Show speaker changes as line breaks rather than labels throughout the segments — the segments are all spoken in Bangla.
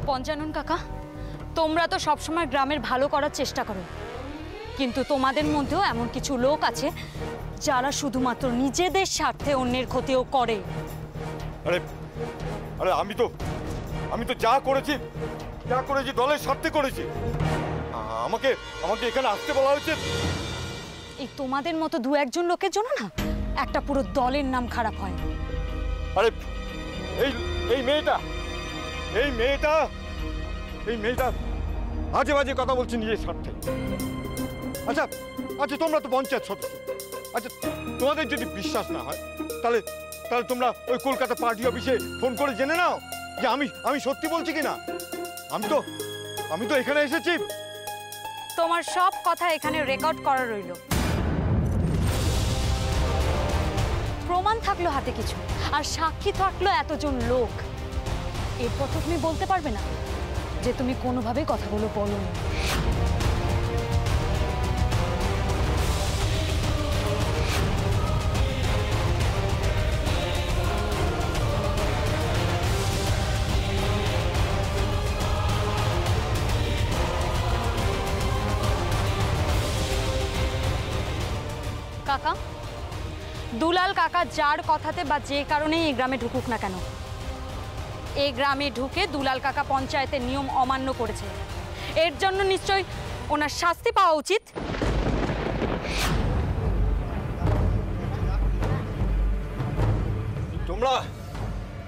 পঞ্চানন কাকা, তোমরা তো সবসময় গ্রামের ভালো করার চেষ্টা করো, কিন্তু তোমাদের মধ্যেও এমন কিছু লোক আছে যারা শুধুমাত্র নিজেদের স্বার্থে অন্যের ক্ষতিও করে।
আরে আরে আমি তো যা করেছি দলের স্বার্থে করেছি। আমাকে এখানে আসতে বলা হয়েছে।
এই তোমাদের মতো দু একজন লোকের জন্য না একটা পুরো দলের নাম খারাপ হয়।
আরে এই মেয়েটা আজে বাজে কথা বলছে নিজের স্বার্থে। আচ্ছা তোমরা তো পঞ্চায়েত সদস্য। আচ্ছা তোমাদের যদি বিশ্বাস না হয় তাহলে তোমরা ওই কলকাতা পার্টি অফিসে ফোন করে জেনে নাও যে আমি সত্যি বলছি কিনা। আমি তো এখানে এসেছি।
তোমার সব কথা এখানে রেকর্ড করা রইল, প্রমাণ থাকলো হাতে কিছু, আর সাক্ষী থাকলো এতজন লোক। এরপর তো তুমি বলতে পারবে না যে তুমি কোনোভাবেই কথাগুলো বলোনি। কাকা, দুলাল কাকা যার কথাতে বা যে কারণেই এই গ্রামে ঢুকুক না কেন, এই গ্রামে ঢুকে দুলাল কাকা পঞ্চায়েতের নিয়ম অমান্য করেছে। এর জন্য নিশ্চয়ই ওনার শাস্তি পাওয়া উচিত।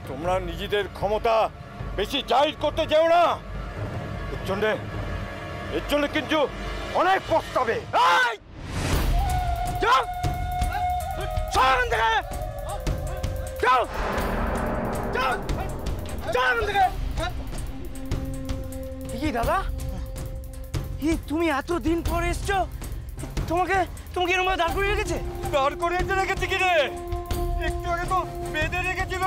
তোমরা নিজেদের ক্ষমতা বেশি জাহির করতে যেও না। এর জন্য কিন্তু অনেক পস্তাবে।
কি দাদা, তুমি এতদিন পরে এসছো? তোমাকে এরকম দাঁড় করিয়ে রেখেছে?
দাঁড় করিয়ে রেখেছে কি রে? একটু আগে তো বেঁধে রেখেছিল।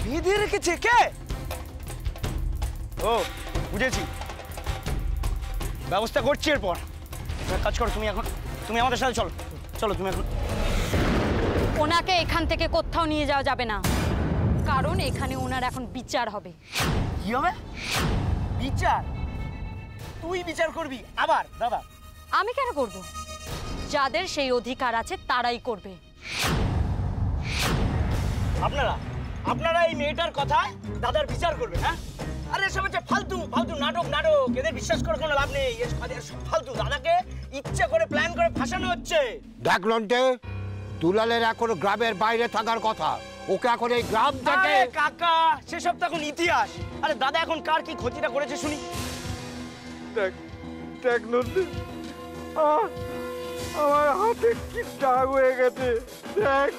বেঁধে রেখেছে কে? ও বুঝেছি, ব্যবস্থা করছি। এরপর কাজ করো, তুমি আমাদের সাথে চলো তুমি এখন।
ওনাকে এখান থেকে কোথাও নিয়ে যাওয়া যাবে না, কারণ এখানে ওনার এখন বিচার হবে।
কি হবে? বিচার? তুই বিচার করবি আবার? দাদা
আমি কেন করব? যাদের সেই অধিকার আছে তারাই করবে।
আপনারা এই মেয়েটার কথায় দাদার বিচার করবে? হ্যাঁ, আরে এসব হচ্ছে ফালতু নাটক। এদের বিশ্বাস করে কোনো লাভ নেই। ফালতু দাদাকে ইচ্ছা করে প্ল্যান করে ফাঁসানো হচ্ছে।
দেখ নন্টে, দুলালের এখন গ্রামের বাইরে থাকার কথা, ওকে এখন এই গ্রাম থেকে।
কাকা সেসব তো এখন ইতিহাস। আরে দাদা এখন কার কি ক্ষতিটা করেছে শুনি।
দেখ নন্টে, আমার হাতে কি দাগ হয়ে গেছে। দেখ,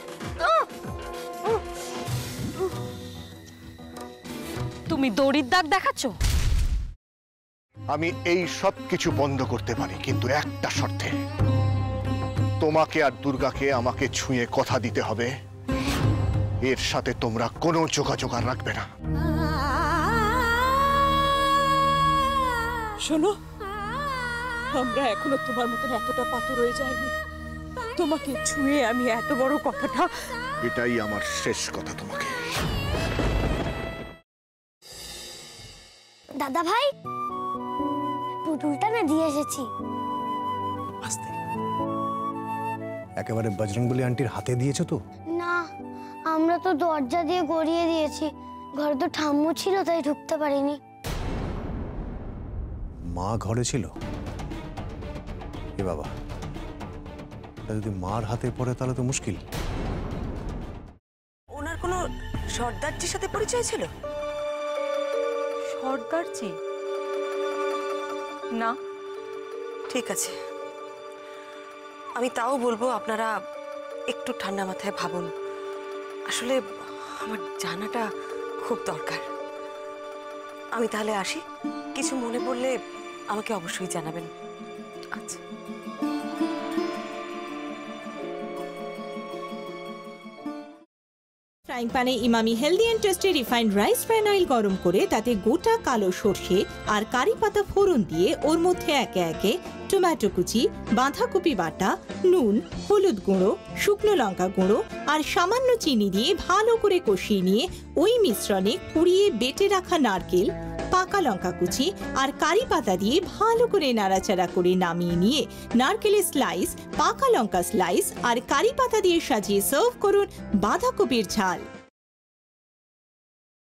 তুমি দড়ির দাগ দেখাচ্ছ?
আমি এই সব কিছু বন্ধ করতে পারি, কিন্তু একটা শর্তে। তোমাকে আর দুর্গাকে আমাকে ছুঁয়ে কথা দিতে হবে, এর সাথে তোমরা কোনো যোগাযোগ আর রাখবে না।
শোনো, আমরা এখনো তোমার মতন এতটা পাথর হয়ে যায়নি। তোমাকে ছুঁয়ে আমি এত বড় কথাটা।
এটাই আমার শেষ কথা তোমাকে।
দাদা ভাই, পুতুলটা না দিয়ে এসেছি।
আস্তে, একেবারে বজরংবলী আন্টির হাতে দিয়েছো তো?
না, আমরা তো দরজা দিয়ে গড়িয়ে দিয়েছি। ঘরে তো ঠাম্মু ছিল, তাই ঢুকতে পারিনি।
মা ঘরে ছিল? এ বাবা, যদি মার হাতে পড়ে তাহলে তো মুশকিল।
ওনার কোনো সর্দারজির সাথে পরিচয় ছিল? সর্দারজি? না, ঠিক আছে, আমি তাও বলবো আপনারা একটু ঠান্ডা মাথায় ভাবুন। আসলে আমার জানাটা খুব দরকার। আমি তাহলে আসি, কিছু মনে পড়লে আমাকে অবশ্যই জানাবেন। আচ্ছা।
ফ্রাইং প্যানে Emami healthy and tasty refined rice bran oil গরম করে তাতে গোটা কালো সর্ষে আর কারি পাতা ফোড়ন দিয়ে ওর মধ্যে একে একে টমেটো কুচি, বাঁধাকপি বাটা, নুন, হলুদ গুঁড়ো, শুকনো লঙ্কা গুঁড়ো আর সামান্য চিনি দিয়ে ভালো করে কষিয়ে নিয়ে ওই মিশ্রণে কুড়িয়ে বেটে রাখা নারকেল, পাকা লঙ্কা কুচি আর কারি পাতা দিয়ে ভালো করে নাড়াচাড়া করে নামিয়ে নিয়ে নারকেলের স্লাইস, পাকা লঙ্কা স্লাইস আর কারি পাতা দিয়ে সাজিয়ে সার্ভ করুন বাঁধাকপির ঝাল।